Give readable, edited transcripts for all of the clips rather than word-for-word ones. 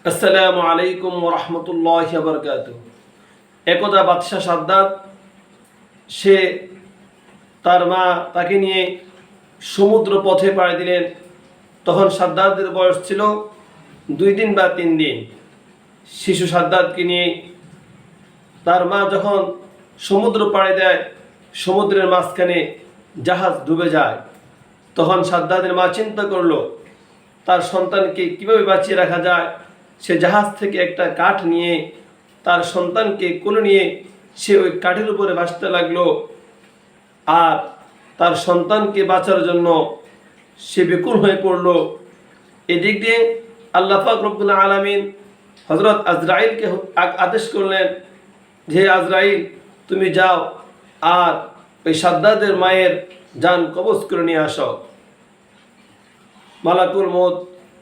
আসসালামু আলাইকুম ওয়া রাহমাতুল্লাহি ওয়া বারাকাতুহু। একদা বাদশাহ সাদ্দাত সে তার মা তাকে নিয়ে সমুদ্র পথে পাড়ি দিলেন। তখন সাদ্দাতের বয়স ছিল 2 দিন বা 3 দিন। শিশু সাদ্দাতকে নিয়ে তার মা যখন সমুদ্র পাড়ি দেয়, সমুদ্রের মাঝখানে জাহাজ ডুবে যায়। তখন সাদ্দাতের মা চিন্তা করলো তার সন্তানকে কিভাবে বাঁচিয়ে রাখা যায়। সে জাহাজ থেকে একটা কাঠ নিয়ে তার সন্তানকে কোলে নিয়ে সে ওই কাঠের উপরে ভাসতে লাগলো। আর তার সন্তানকে বাঁচার জন্য সে ব্যাকুল হয়ে পড়ল। এদিক দিয়ে আল্লাহ পাক রব্বুল আলামিন হযরত আজরাইলকে আদেশ করলেন, যে আজরাইল তুমি যাও আর ওই সাদ্দাতের মায়ের জান কবজ করে নিয়ে আসো। মালাকুল মউত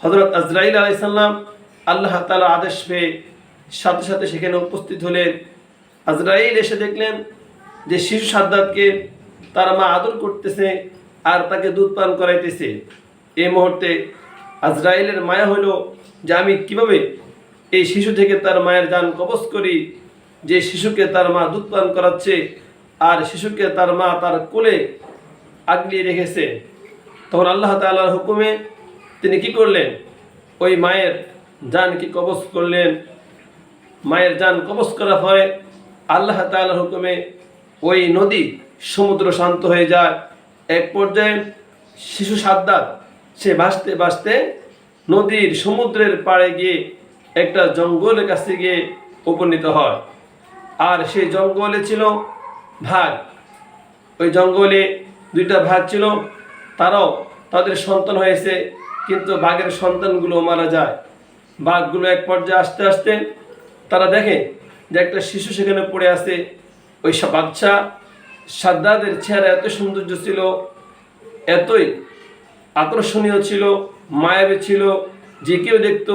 হযরত আজরাইল আলাইহিস সালাম আল্লাহ তাআলার আদেশ পেয়ে সাথে সাথে সেখানে উপস্থিত হলেন। আজরাইল এসে দেখলেন যে শিশু সাদ্দাতকে তার মা আদর করতেছে আর তাকে দুধ পান করাইতেছে। এই মুহূর্তে আজরাইলের মায়া হলো যে আমি কিভাবে এই শিশু থেকে তার মায়ের জান কবজ করি, যে শিশুকে তার মা দুধ পান করাচ্ছে আর শিশুকে তার মা তার কোলে আগলিয়ে রেখেছে। তখন আল্লাহ তাআলার হুকুমে তিনি কি করলেন, ওই মায়ের জানকে কবজ করলেন। মায়ের জান কবজ করার পরে আল্লাহ তাআলার হুকুমে ওই নদী সমুদ্র শান্ত হয়ে যায়। এক পর্যায়ে শিশু সাদ্দাত সে ভাসতে ভাসতে নদীর সমুদ্রের পাড়ে গিয়ে একটা জঙ্গলের কাছে গিয়ে উপনীত হয়। আর সেই জঙ্গলে ছিল ভাগ। ওই জঙ্গলে 2টা ভাগ ছিল, তারাও তাদের সন্তান হয়েছে, কিন্তু বাঘের সন্তানগুলো মারা যায়। বাঘগুলো এক পর্যায়ে আস্তে আস্তে তারা দেখে যে একটা শিশু সেখানে পড়ে আছে। ওই বাচ্চা সাদ্দাতের চেহারা এত সৌন্দর্য ছিল, এতই আকর্ষণীয় ছিল, মায়াবী ছিল, যে কেউ দেখতো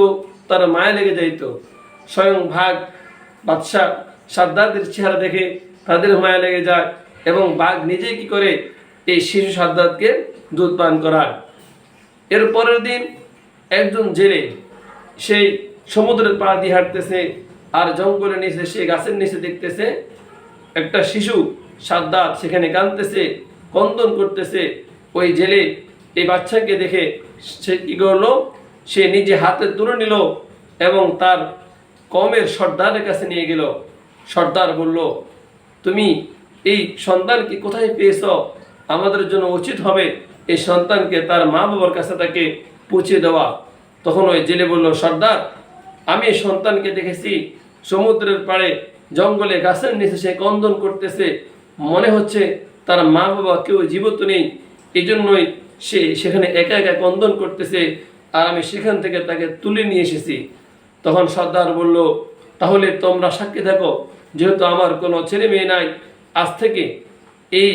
তার মায়া লেগে যাইত। স্বয়ং ভাগ বাদশা সাদ্দাতের চেহারা দেখে তাদের মায়া লেগে যায় এবং বাঘ নিজেই কি করে এই শিশু সাদ্দাতকে দুধ পান করায়। এর পরের দিন একজন জেলে সেই সমুদ্রের পাড় দিয়ে হাঁটতেছে আর জঙ্গলের নিচে সে গাছের নিচে দেখতেছে একটা শিশু সাদ্দাত সেখানে কাঁদতেছে, ক্রন্দন করতেছে। ওই জেলে এই বাচ্চাকে দেখে সে কি করলো, সে নিজে হাতে তুলে নিল এবং তার কওমের সর্দারের কাছে নিয়ে গেল। সর্দার বলল, তুমি এই সন্তানকে কোথায় পেয়েছ? আমাদের জন্য উচিত হবে এই সন্তানকে তার মা বাবার কাছে তাকে পৌঁছে দেওয়া। তখন ওই জেলে বলল, সর্দার, আমি এই সন্তানকে দেখেছি সমুদ্রের পাড়ে জঙ্গলে গাছের নিচে সে ক্রন্দন করতেছে, মনে হচ্ছে তার মা বাবা কেউ জীবিত নেই, এই জন্যই সে সেখানে একা একা ক্রন্দন করতেছে আর আমি সেখান থেকে তাকে তুলে নিয়ে এসেছি। তখন সর্দার বলল, তাহলে তোমরা সাক্ষী থাকো, যেহেতু আমার কোনো ছেলে মেয়ে নাই, আজ থেকে এই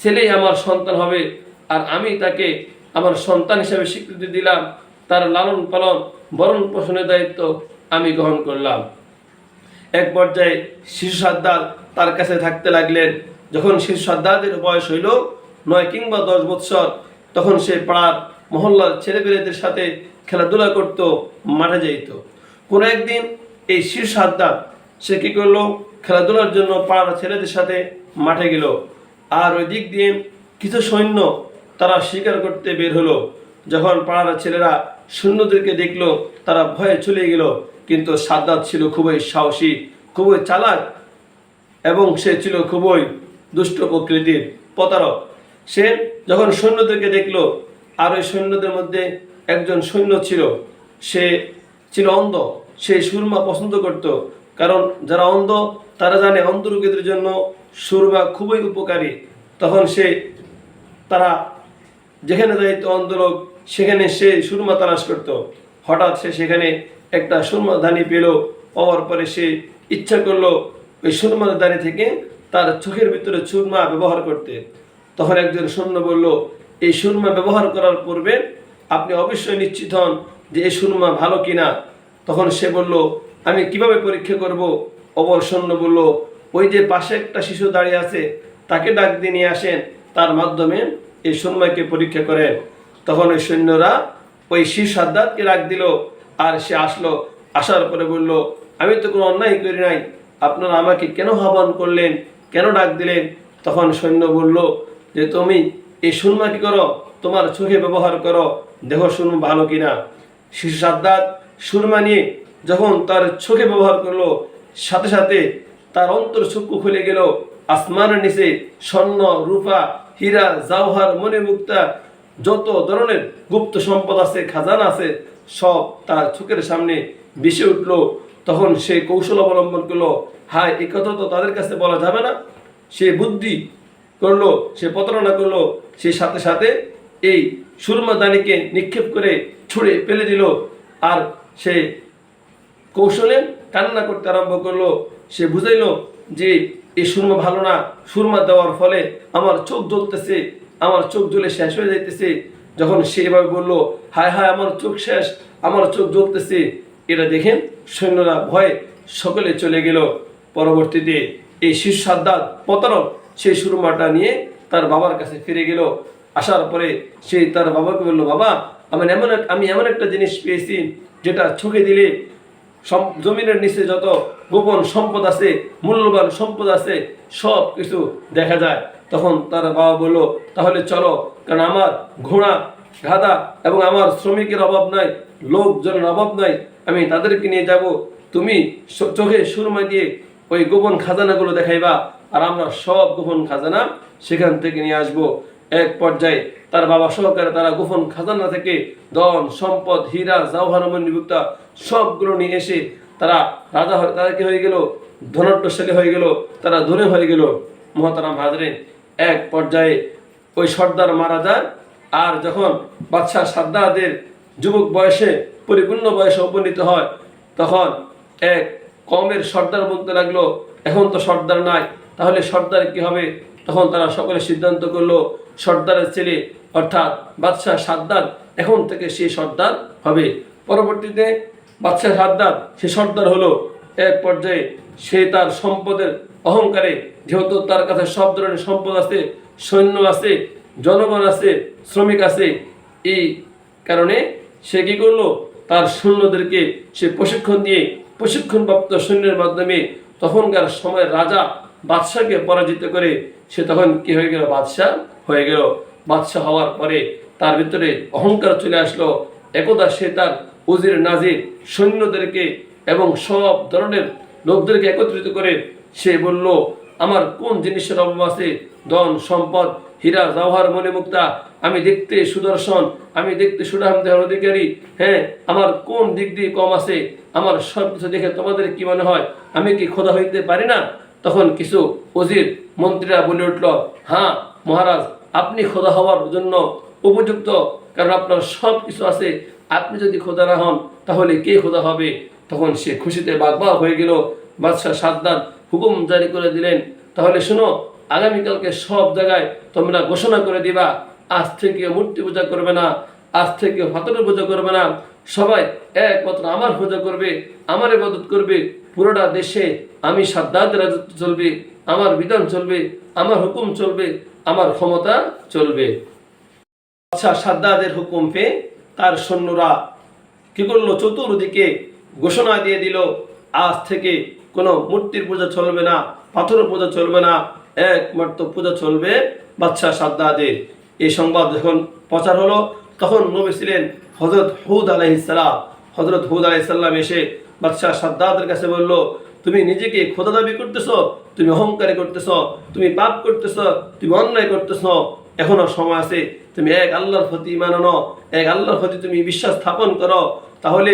ছেলেই আমার সন্তান হবে আর আমি তাকে আমার সন্তান হিসেবে স্বীকৃতি দিলাম। তার লালন পালন ভরণ পোষণের দায়িত্ব আমি গ্রহণ করলাম। এক পর্যায়ে শিশু সাদ্দাত তার কাছে থাকতে লাগলেন। যখন শিশু সাদ্দাতের বয়স হইল 9 কিংবা 10 বৎসর, তখন সে পাড়ার মহল্লার ছেলেপেলেদের সাথে খেলাধুলা করত, মাঠে যাইত। কোনো একদিন এই শিশু সাদ্দাত সে কি করলো, খেলাধুলার জন্য পাড়ার ছেলেদের সাথে মাঠে গেল। আর ওই দিক দিয়ে কিছু সৈন্য তারা শিকার করতে বের হলো। যখন পাড়ার ছেলেরা সৈন্যদেরকে দেখলো, তারা ভয়ে চলে গেল। কিন্তু সাদ্দাত ছিল খুবই সাহসী, খুবই চালাক এবং সে ছিল খুবই দুষ্ট প্রকৃতির প্রতারক। সে যখন সৈন্যদেরকে দেখলো, আর ওই সৈন্যদের মধ্যে একজন সৈন্য ছিল, সে ছিল অন্ধ। সে সুরমা পছন্দ করত, কারণ যারা অন্ধ তারা জানে অন্ধ রোগীদের জন্য সুরমা খুবই উপকারী। তখন তারা যেখানে যাইতো অন্ধ লোক, সেখানে সে সুরমা তালাশ করত। হঠাৎ সে সেখানে একটা সুরমা দানি পেল। পাওয়ার পরে সে ইচ্ছা করলো ওই সুরমার দানি থেকে তার চোখের ভিতরে সুরমা ব্যবহার করতে। তখন একজন সৈন্য বলল, এই সুরমা ব্যবহার করার পূর্বে আপনি অবশ্যই নিশ্চিত হন যে এই সুরমা ভালো কিনা। তখন সে বলল, আমি কিভাবে পরীক্ষা করব? অপর সৈন্য বলল, ওই যে পাশে একটা শিশু দাঁড়িয়ে আছে, তাকে ডাক দিয়ে নিয়ে আসেন, তার মাধ্যমে এই সুরমাকে পরীক্ষা করেন। তখন ওই সৈন্যরা ওই শিশু সাদ্দাতকে ডাক দিল আর সে আসলো। আসার পরে বলল, আমি তো কোনো অন্যায় করি নাই, আপনারা আমাকে কেন আহ্বান করলেন, কেন ডাক দিলেন? তখন সৈন্য বলল যে, তুমি এই সুরমা কি করো, তোমার চোখে ব্যবহার করো, দেখো সুরমা ভালো কিনা। শিশু সাদ্দাত সুরমা নিয়ে যখন তার চোখে ব্যবহার করলো, সাথে সাথে তার অন্তর চক্ষু খুলে গেল। আসমানের নিচে স্বর্ণ, রূপা, হীরা, জাওহার, মণিমুক্তা, যত ধরনের গুপ্ত সম্পদ আছে, খাজানা আছে, সব তার চোখের সামনে ভেসে উঠলো। তখন সে কৌশল অবলম্বন করলো, হায়, এই কথা তো তাদের কাছে বলা যাবে না। সে বুদ্ধি করলো, সে প্রতারণা করলো। সে সাথে সাথে এই সুরমা দানিকে নিক্ষেপ করে ছুঁড়ে ফেলে দিল। আর সে কৌশলে কান্না করতে আরম্ভ করলো। সে বুঝাইলো যে এই সুরমা ভালো না, সুরমা দেওয়ার ফলে আমার চোখ জ্বলতেছে, আমার চোখ জ্বলে শেষ হয়ে যাইতেছে। যখন সে এভাবে বললো, হায় হায়, আমার চোখ শেষ, আমার চোখ জ্বলতেছে, এটা দেখেন সৈন্যরা ভয়ে সকলে চলে গেল। পরবর্তীতে এই শিশু সাদ্দাত প্রতারক সেই সুরমাটা নিয়ে তার বাবার কাছে ফিরে গেল। আসার পরে সে তার বাবাকে বলল, বাবা, আমি এমন একটা জিনিস পেয়েছি যেটা চোখে দিলে জমিনের নিচে যত গোপন সম্পদ আছে, মূল্যবান সম্পদ আছে, সব কিছু দেখা যায়। তখন তার বাবা বলল, তাহলে চলো, কারণ আমার ঘোড়া, গাধা এবং আমার শ্রমিকের অভাব নাই, লোকজনের অভাব নাই, আমি তাদেরকে নিয়ে যাব। তুমি চোখে সুরমা দিয়ে ওই গোপন খাজানাগুলো দেখাইবা, আর আমরা সব গোপন খাজানা সেখান থেকে নিয়ে আসবো। এক পর্যায়ে তার বাবা সহকারে তারা গোপন খাজানা থেকে ধন সম্পদ, হীরা, জাওহার, মণিমুক্তা সবগুলো নিয়ে এসে তারা রাজা হয়, তারা কি হয়ে গেল, ধনাঢ্যশালী হয়ে গেল, তারা ধনী হয়ে গেল। মুহতারাম হাজরিন, এক পর্যায়ে ওই সর্দার মারা যায়। আর যখন বাদশাহ সাদ্দাতের যুবক বয়সে, পরিপূর্ণ বয়সে উপনীত হয়, তখন এক কওমের সর্দার বলতে লাগলো, এখন তো সর্দার নাই, তাহলে সর্দার কি হবে? তখন তারা সকলে সিদ্ধান্ত করলো, সর্দারের ছেলে অর্থাৎ বাদশাহ সাদ্দাত এখন থেকে সে সর্দার হবে। পরবর্তীতে বাদশাহ সাদ্দাত সে সর্দার হলো। এক পর্যায়ে সে তার সম্পদের অহংকারে, যেহেতু তার কাছে সব ধরনের সম্পদ আছে, সৈন্য আছে, জনগণ আছে, শ্রমিক আছে, এই কারণে সে কি করলো, তার সৈন্যদেরকে সে প্রশিক্ষণ দিয়ে, প্রশিক্ষণপ্রাপ্ত সৈন্যের মাধ্যমে তখনকার সময় রাজা বাদশাকে পরাজিত করে সে তখন কি হয়ে গেল, বাদশাহ হয়ে গেল। বাদশাহ হওয়ার পরে তার ভিতরে অহংকার চলে আসলো। একদা সে তার উজির, নাজির, সৈন্যদেরকে এবং সব ধরনের লোকদেরকে একত্রিত করে সে বলল, আমার কোন জিনিসের অভাব আছে, ধন সম্পদ, হীরা, জওহর, মণিমুক্তা, আমি দেখতে সুদর্শন, আমি দেখতে সুনাম দেহের অধিকারী, হ্যাঁ, আমার কোন দিক দিয়ে কম আছে, আমার সব কিছু দেখে তোমাদের কি মনে হয় আমি কি খোদা হইতে পারি না? তখন কিছু উজির, মন্ত্রীরা বলে উঠল, হ্যাঁ মহারাজ, আপনি খোদা হওয়ার জন্য উপযুক্ত, কারণ আপনার সব কিছু আছে, আপনি যদি খোদা না হন তাহলে কে খোদা হবে? তখন সে খুশিতে বাগবাগ হয়ে গেল। বাদশাহ সাদ্দাত হুকুম জারি করে দিলেন, তাহলে শোনো, আগামীকালকে সব জায়গায় তোমরা ঘোষণা করে দিবা, আজ থেকে মূর্তি পূজা করবে না, আজ থেকে ফাতরের পূজা করবে না, সবাই একমাত্র আমার পূজা করবে, আমার ইবাদত করবে। পুরোটা দেশে আমি সাদ্দাতের রাজত্ব চলবে, আমার বিধান চলবে, আমার হুকুম চলবে, আমার ক্ষমতা চলবে। আচ্ছা, সাদ্দাতের হুকুম পেয়ে তার সৈন্যরা কি করলো, চতুর্দিকে ঘোষণা দিয়ে দিল, আজ থেকে কোনো মূর্তির পূজা চলবে না, পাথরের পূজা চলবে না, একমাত্র পূজা চলবে বাদশাহ সাদ্দাতের। এই সংবাদ যখন প্রচার হলো, তখন নবী ছিলেন হযরত হুদ আলাইহিস সালাম। হযরত হুদ আলাইহিস সালাম এসে বাদশাহ সাদ্দাতের কাছে বলল, তুমি নিজেকে খোদা দাবি করতেছ, তুমি অহংকারী করতেছ, তুমি পাপ করতেছ, তুমি অন্যায় করতেছ, এখনো সময় আছে, তুমি এক আল্লাহর প্রতি ঈমান আনো, এক আল্লাহর প্রতি তুমি বিশ্বাস স্থাপন করো, তাহলে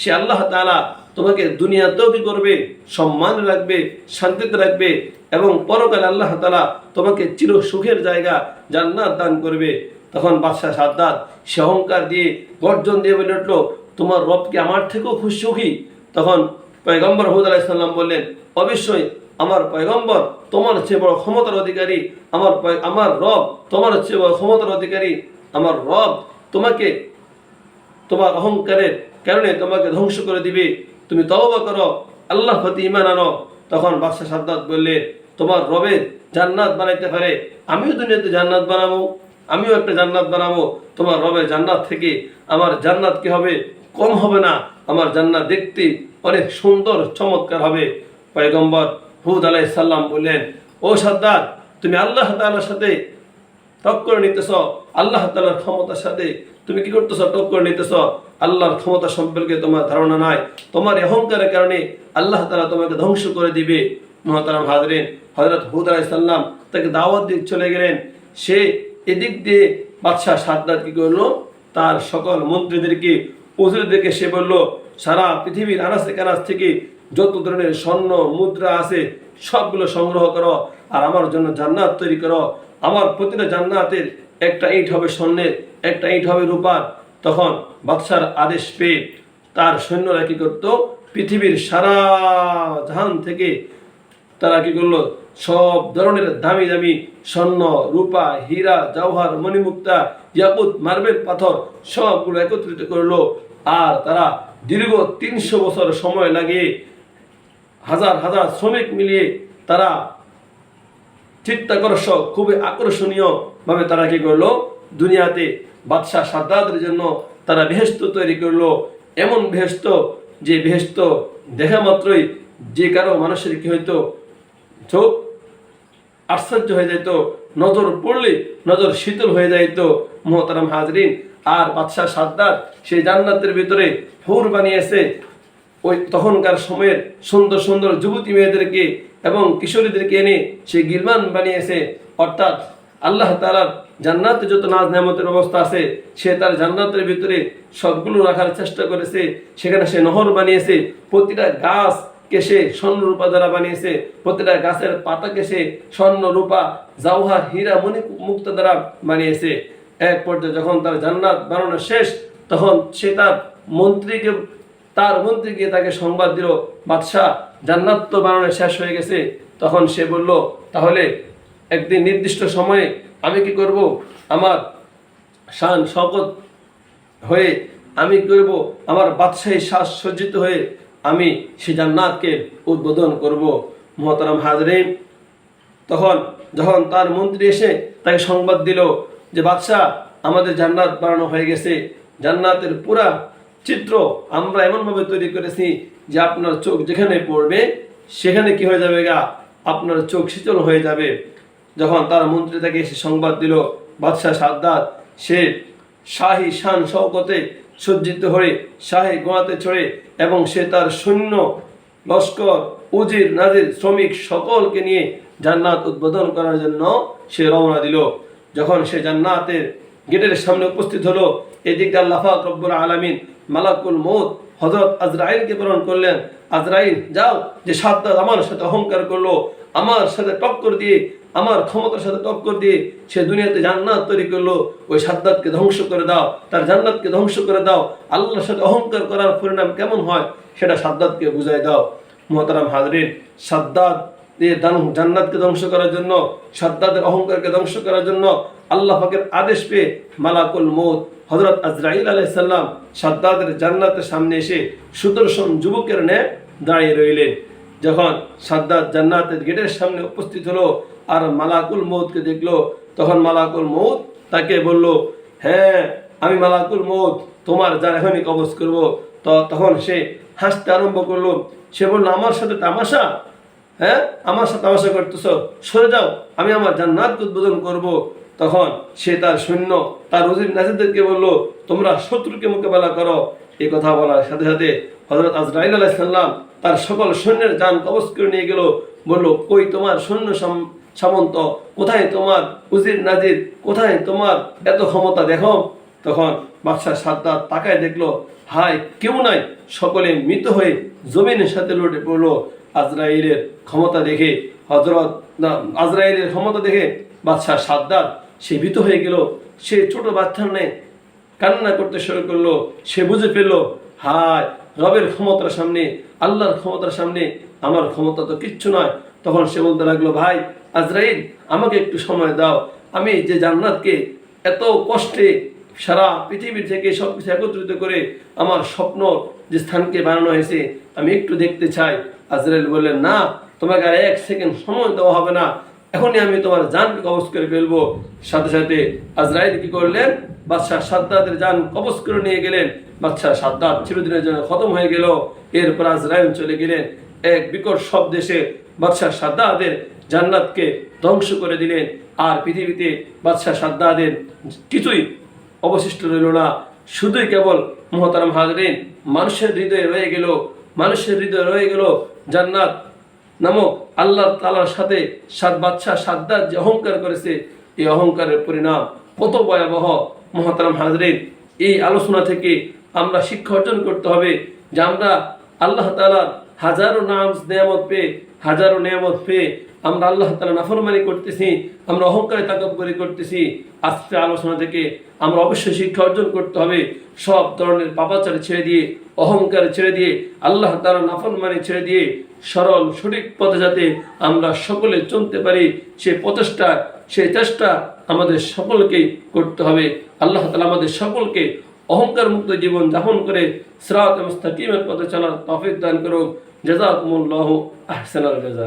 সে আল্লাহ তাআলা তোমাকে দুনিয়াতেও কি করবে, সম্মান রাখবে, শান্তিতে রাখবে, এবং পরকালে আল্লাহ তাআলা তোমাকে চির সুখের জায়গা জান্নাত দান করবে। তখন বাদশাহ সাদ্দাত সে অহংকার দিয়ে, গর্জন দিয়ে বলে উঠল, তোমার রব কি আমার থেকেও সুখী? তখন পয়গম্বর হুদ আলাইহিস সালাম বললেন, অবশ্যই আমার পয়গম্বর তোমার চেয়ে বড় ক্ষমতার অধিকারী, আমার রব তোমার চেয়ে বড় ক্ষমতার অধিকারী, আমার রব তোমাকে তোমার অহংকারের কারণে তোমাকে ধ্বংস করে দিবে, তুমি তওবা করো, আল্লাহর প্রতি ঈমান আনো। তখন বাদশাহ সাদ্দাত বললেন, তোমার রবের জান্নাত বানাইতে পারে, আমিও দুনিয়াতে জান্নাত বানাবো, আমিও একটা জান্নাত বানাবো, তোমার রবের জান্নাত থেকে আমার জান্নাত কি হবে, কম হবে না, আমার জান্নাত দেখতে অনেক সুন্দর চমৎকার হবে। পয়গম্বর হুদ আলাইহিস সালাম বললেন, ও সাদ্দাদ, তুমি আল্লাহ তাআলার সাথে টক্কর নিতেছ, আল্লাহ তাআলার ক্ষমতার সাথে তুমি কি করতেছ? টক্কর নিতেছ। আল্লাহর ক্ষমতা সম্পর্কে তোমার ধারণা নাই। তোমার অহংকারের কারণে আল্লাহ তাআলা তোমাকে ধ্বংস করে দিবে। মুহতারাম হাজরিন, হযরত হুদ আলাইহিস সালাম তাকে দাওয়াত দিয়ে চলে গেলেন। সে এদিক দিয়ে বাদশাহ সাদ্দাত কি করলো? তার সকল মন্ত্রীদেরকে, উজিরদেরকে সে বলল, সারা পৃথিবীর আনাচে কানাচ থেকে যত ধরনের স্বর্ণ মুদ্রা আছে সবগুলো সংগ্রহ করো, আর আমার জন্য জান্নাত তৈরি করো। আমার প্রতিটা জান্নাতের একটা ইট হবে স্বর্ণের, একটা ইট হবে রূপার। তখন বাদশার আদেশ পেয়ে তার সৈন্যরা কি করত? পৃথিবীর সারা জাহান থেকে তারা কি করলো? সব ধরনের দামি দামি স্বর্ণ, রূপা, হীরা, জওহর, মণিমুক্তা, ইয়াকুত, মার্বেল, পাথর সবগুলো একত্রিত করলো। আর তারা দীর্ঘ 300 বছর সময় লাগিয়ে হাজার হাজার শ্রমিক মিলিয়ে তারা চিত্তাকর্ষক, খুবই আকর্ষণীয় ভাবে তারা কি করলো? দুনিয়াতে বাদশাহ সাদ্দাতের জন্য তারা বেহেশত তৈরি করলো। এমন বেহেশত, যে বেহেশত দেখা মাত্রই যে কারো মানুষের কি হইতো? চোখ আশ্চর্য হয়ে যাইতো, নজর পড়লে নজর শীতল হয়ে যাইতো। মুহতারাম হাজরিন, আর বাদশাহ সাদ্দাত সেই জান্নাতের ভিতরে হুর বানিয়েছে। ওই তখনকার সময়ের সুন্দর সুন্দর যুবতী মেয়েদেরকে এবং কিশোরীদেরকে এনে সে গিলমান বানিয়েছে। অর্থাৎ আল্লাহ তাআলার জান্নাতে যত নাজ নেয়ামতের ব্যবস্থা আছে সে তার জান্নাতের ভিতরে সবগুলো রাখার চেষ্টা করেছে। সেখানে সে নহর বানিয়েছে, প্রতিটা গাছকে সে স্বর্ণ রূপা দ্বারা বানিয়েছে, প্রতিটা গাছের পাতাকে সে স্বর্ণ রূপা, জওহর, হীরা, মণি মুক্তা দ্বারা বানিয়েছে। এক পর্যায়ে যখন তার জান্নাত বানানো শেষ, তখন সে তার মন্ত্রীকে তাকে সংবাদ দিল, বাদশাহ জান্নাত তো বানানো শেষ হয়ে গেছে। তখন সে বলল, তাহলে একদিন নির্দিষ্ট সময়ে আমি কি করব? আমার শান শওকত হয়ে আমি কি করব? আমার বাদশাহী শ্বাস সজ্জিত হয়ে আমি সেই জান্নাতকে উদ্বোধন করব। মুহতারাম হাজরিন, তখন যখন তার মন্ত্রী এসে তাকে সংবাদ দিল যে বাদশাহ, আমাদের জান্নাত বানানো হয়ে গেছে, জান্নাতের পুরা চিত্র আমরা এমনভাবে তৈরি করেছি যে আপনার চোখ যেখানে পড়বে সেখানে কি হয়ে যাবে? আপনার চোখ শীতল হয়ে যাবে। যখন তার মন্ত্রী তাকে এসে সংবাদ দিল, বাদশাহ সাদ্দাত সে শাহী শান শওকতে সজ্জিত হয়ে শাহী ঘোড়াতে চড়ে এবং সে তার সৈন্য, লস্কর, উজির, নাজির, শ্রমিক সকলকে নিয়ে জান্নাত উদ্বোধন করার জন্য সে রওনা দিল। যখন সে জান্নাতের গেটের সামনে উপস্থিত হলো, এদিকে আল্লাহ পাক রব্বুল আলামিন মালাকুল মউত হযরত আজরাইলকে প্রেরণ করলেন। আজরাইল, যাও, যে সাদ্দাত আমার সাথে অহংকার করলো, আমার সাথে টক্কর দিয়ে, আমার ক্ষমতার সাথে টক্কর দিয়ে সে দুনিয়াতে জান্নাত তৈরি করলো, ওই সাদ্দাতকে ধ্বংস করে দাও, তার জান্নাতকে ধ্বংস করে দাও। আল্লাহর সাথে অহংকার করার পরিণাম কেমন হয় সেটা সাদ্দাতকে বুঝাই দাও। মুহতারাম হাজরিন, সাদ্দাত জান্নাতকে ধ্বংস করার জন্য, সাদ্দাতের অহংকারকে ধ্বংস করার জন্য আল্লাহ পাকের আদেশ পেয়ে মালাকুল মউত হযরত আজরাইল আলাইহিস সালাম সাদ্দাতের জান্নাতের সামনে এসে সুদর্শন যুবকের ন্যায় দাঁড়িয়ে রইলেন। যখন সাদ্দাত জান্নাতের গেটের সামনে উপস্থিত হলো আর মালাকুল মউতকে দেখলো, তখন মালাকুল মউত তাকে বলল, হ্যাঁ, আমি মালাকুল মউত, তোমার জান এখনই কবজ করবো। তখন সে হাসতে আরম্ভ করলো। সে বলল, আমার সাথে তামাশা? হ্যাঁ, আমার সাথে তামাশা করতেছ? সরে যাও, আমি আমার জান্নাতকে উদ্বোধন করব। তখন সে তার সৈন্য, তার উজির নাজিরদেরকে বলল, তোমরা শত্রুকে মোকাবেলা করো। এই কথা বলার সাথে সাথে হযরত আজরাইল আলাইহিস সালাম তার সকল সৈন্যের জান কবজ করে নিয়ে গেল। বলল, কই তোমার সৈন্য সামন্ত, কোথায় তোমার উজির নাজির, কোথায় তোমার এত ক্ষমতা, দেখো। তখন বাদশাহ সাদ্দাত তাকায় দেখলো, হায়, কেউ নাই, সকলে মৃত হয়ে জমিনের সাথে লুটে পড়লো। আজরাইলের ক্ষমতা দেখে বাদশাহ সাদ্দাত সে ভীত হয়ে গেল। সে ছোট বাচ্চার ন্যায় কান্না করতে শুরু করলো। সে বুঝে ফেললো, হায়, রবের ক্ষমতার সামনে, আল্লাহর ক্ষমতার সামনে আমার ক্ষমতা তো কিচ্ছু নয়। তখন সে বলতে লাগলো, ভাই আজরাইল, আমাকে একটু সময় দাও, আমি যে জান্নাতকে এত কষ্টে সারা পৃথিবী থেকে সবকিছু একত্রিত করে আমার স্বপ্ন যে স্থানকে বানানো হয়েছে আমি একটু দেখতে চাই। আজরাইল বললেন, না, তোমাকে আর 1 সেকেন্ড সময় দেওয়া হবে না, এখনই আমি তোমার জানকে কবজ করে ফেলবো। সাথে সাথে আজরাইল কি করলেন, বাদশাহ সাদ্দাদের জান কবজ করে নিয়ে গেলেন। বাদশাহ সাদ্দাদ চিরদিনের জন্য খতম হয়ে গেল। এরপর আজরাইল চলে গেলেন, এক বিকট শব্দে সে বাদশাহ সাদ্দাদের জান্নাতকে ধ্বংস করে দিলেন। আর পৃথিবীতে বাদশাহ সাদ্দাদের কিছুই অবশিষ্ট রইল না, শুধুই কেবল মুহতারাম হাজরিন মানুষের হৃদয়ে রয়ে গেল, মানুষের হৃদয়ে রয়ে গেল জান্নাত নামক আল্লাহ তাআলার সাথে বাদশাহ সাদ্দাদ যে অহংকার করেছে, এই অহংকারের পরিণাম কত ভয়াবহ। মুহতারাম হাজরিন, এই আলোচনা থেকে আমরা শিক্ষা অর্জন করতে হবে যে আমরা আল্লাহ তাআলার হাজারো নাম নিয়ামত পেয়ে, হাজারো নিয়ামত পেয়ে আমরা আল্লাহ তাআলা নাফরমানি করতেছি, আমরা অহংকারে তাকাব্বুরি করতেছি। আজকে আলোচনা থেকে আমরা অবশ্যই শিক্ষা অর্জন করতে হবে, সব ধরনের পাপাচার ছেড়ে দিয়ে, অহংকার ছেড়ে দিয়ে, আল্লাহ তাআলা নাফরমানি ছেড়ে দিয়ে সরল সঠিক পথে যাতে আমরা সকলে চলতে পারি, সেই প্রচেষ্টা, সেই চেষ্টা আমাদের সকলকেই করতে হবে। আল্লাহ তাআলা আমাদের সকলকে অহংকার মুক্ত জীবন যাপন করে সিরাত মুস্তাকিমের পথে চলার তৌফিক দান করুন। জাযাকুমুল্লাহু আহসানাল জাযা।